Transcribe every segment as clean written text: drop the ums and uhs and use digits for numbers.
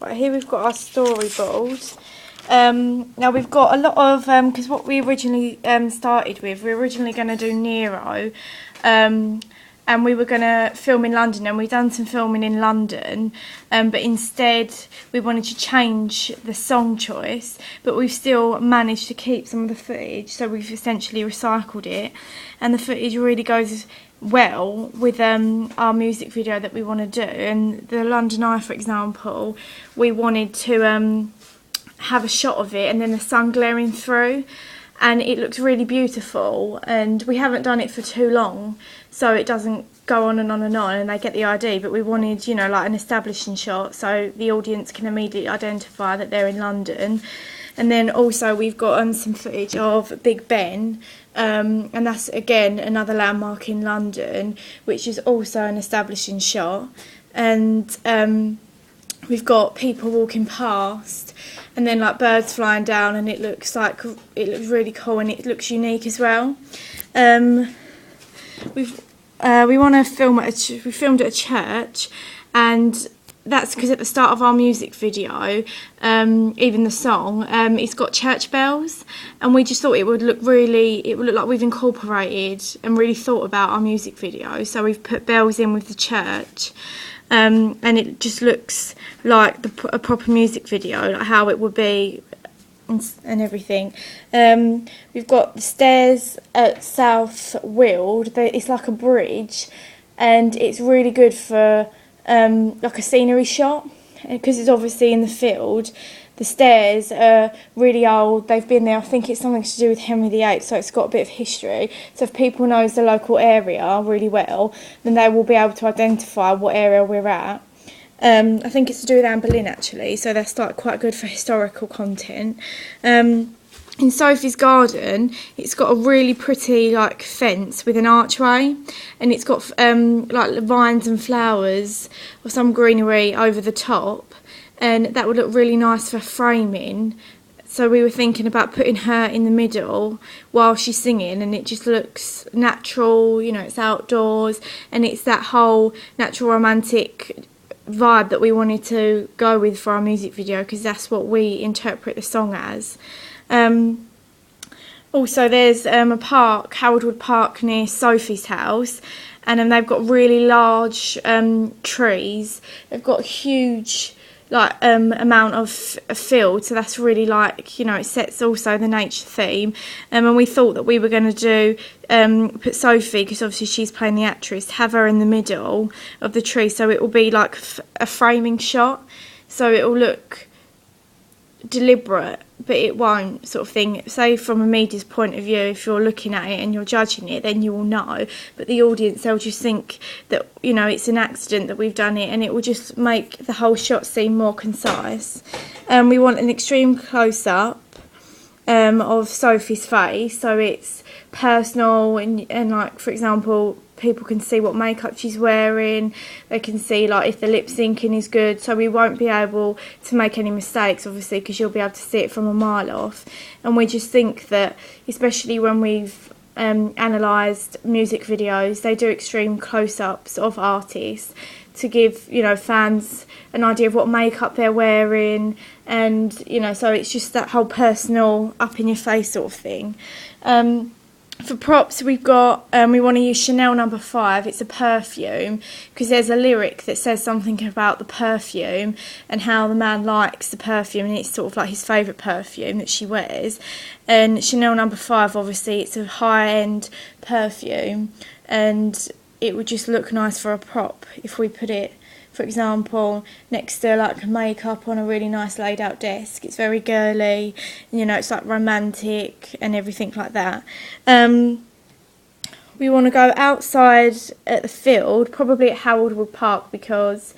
Right, here we've got our storyboard. Now we've got a lot of, because what we originally started with, we were originally going to do Nero, and we were going to film in London, and we've done some filming in London, but instead we wanted to change the song choice, but we've still managed to keep some of the footage, so we've essentially recycled it, and the footage really goes well with our music video that we want to do. And the London Eye, for example, we wanted to have a shot of it and then the sun glaring through, and it looks really beautiful, and we haven't done it for too long so it doesn't go on and on and on and they get the idea, but we wanted, you know, like an establishing shot so the audience can immediately identify that they're in London. And then also we've got some footage of Big Ben, and that's again another landmark in London, which is also an establishing shot. And we've got people walking past, and then like birds flying down, and it looks really cool, and it looks unique as well. We want to film we filmed at a church, and that's because at the start of our music video, even the song, it's got church bells, and we just thought it would look like we've incorporated and really thought about our music video. So we've put bells in with the church, and it just looks like a proper music video, like how it would be and everything. We've got the stairs at South Weald. It's like a bridge, and it's really good for like a scenery shot, because it's obviously in the field. The stairs are really old, they've been there, I think it's something to do with Henry VIII, so it's got a bit of history. So if people knows the local area really well, then they will be able to identify what area we're at. I think it's to do with Anne Boleyn actually, so that's like quite good for historical content. In Sophie's garden, it's got a really pretty like fence with an archway, and it's got like vines and flowers or some greenery over the top, and that would look really nice for framing. So we were thinking about putting her in the middle while she's singing, and it just looks natural, you know, it's outdoors, and it's that whole natural romantic vibe that we wanted to go with for our music video, because that's what we interpret the song as. Also there's a park, Haroldwood Park, near Sophie's house, and they've got really large trees. They've got a huge like amount of field, so that's really like, you know, it sets also the nature theme. And we thought that we were going to do put Sophie, because obviously she's playing the actress, have her in the middle of the tree, so it will be like a framing shot, so it will look deliberate but it won't, sort of thing. Say from a media's point of view, if you're looking at it and you're judging it, then you will know, but the audience, they'll just think that, you know, it's an accident that we've done it, and it will just make the whole shot seem more concise. We want an extreme close-up of Sophie's face, so it's personal, and like, for example, people can see what makeup she's wearing, they can see like if the lip syncing is good, so we won't be able to make any mistakes obviously, because you'll be able to see it from a mile off. And we just think that, especially when we've analysed music videos, they do extreme close-ups of artists to give, you know, fans an idea of what makeup they're wearing, and, you know, so it's just that whole personal up in your face sort of thing. For props, we've got, we want to use Chanel No. 5. It's a perfume, because there's a lyric that says something about the perfume and how the man likes the perfume, and it's sort of like his favourite perfume that she wears. And Chanel No. 5, obviously, it's a high-end perfume, and it would just look nice for a prop if we put it, for example, next to like makeup on a really nice laid out desk. It's very girly, you know, it's like romantic and everything like that. We want to go outside at the field, probably at Haroldwood Park, because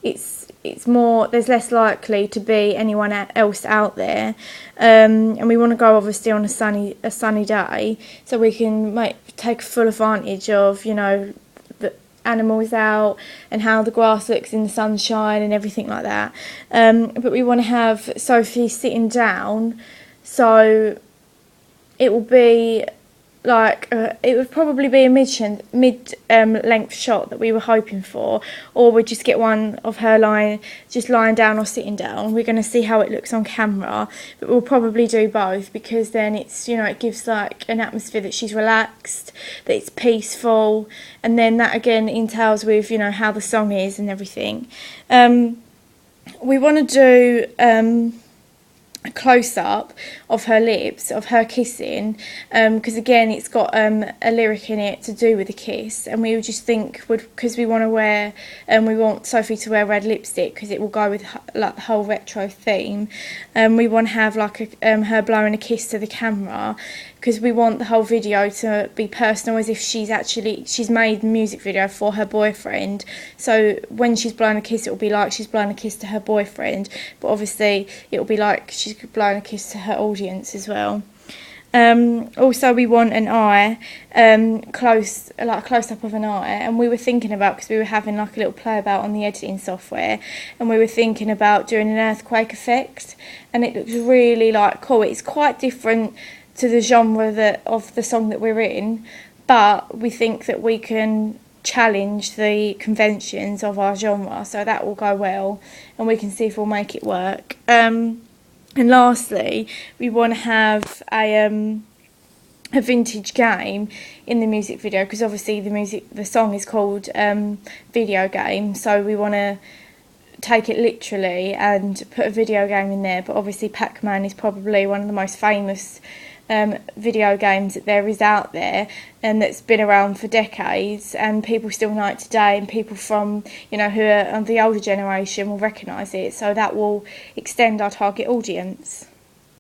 it's more, there's less likely to be anyone else out there, and we want to go obviously on a sunny day, so we can take full advantage of, you know, the animals out and how the grass looks in the sunshine and everything like that. But we want to have Sophie sitting down, so it will be like it would probably be a mid length shot that we were hoping for, or we'd just get one of her lying down or sitting down. We're going to see how it looks on camera, but we'll probably do both, because then it's, you know, it gives like an atmosphere that she's relaxed, that it's peaceful, and then that again entails with, you know, how the song is and everything. We want to do a close-up of her lips, of her kissing, because again it's got a lyric in it to do with a kiss, and we would just think, because we want to wear, we want Sophie to wear red lipstick because it will go with like the whole retro theme. We want to have like her blowing a kiss to the camera, because we want the whole video to be personal, as if she's made the music video for her boyfriend. So when she's blowing a kiss, it will be like she's blowing a kiss to her boyfriend, but obviously it will be like she's blowing a kiss to her audience as well. Also, we want an eye, close up of an eye, and we were thinking about, because we were having like a little play about on the editing software, and we were thinking about doing an earthquake effect, and it looks really like cool. It's quite different to the genre of the song that we're in, but we think that we can challenge the conventions of our genre, so that will go well, and we can see if we'll make it work. And lastly, we want to have a vintage game in the music video, because obviously the song is called Video Game, so we want to take it literally and put a video game in there. But obviously Pac-Man is probably one of the most famous video games that there is out there, and that's been around for decades, and people still know it today, and people from, you know, who are of the older generation will recognise it, so that will extend our target audience.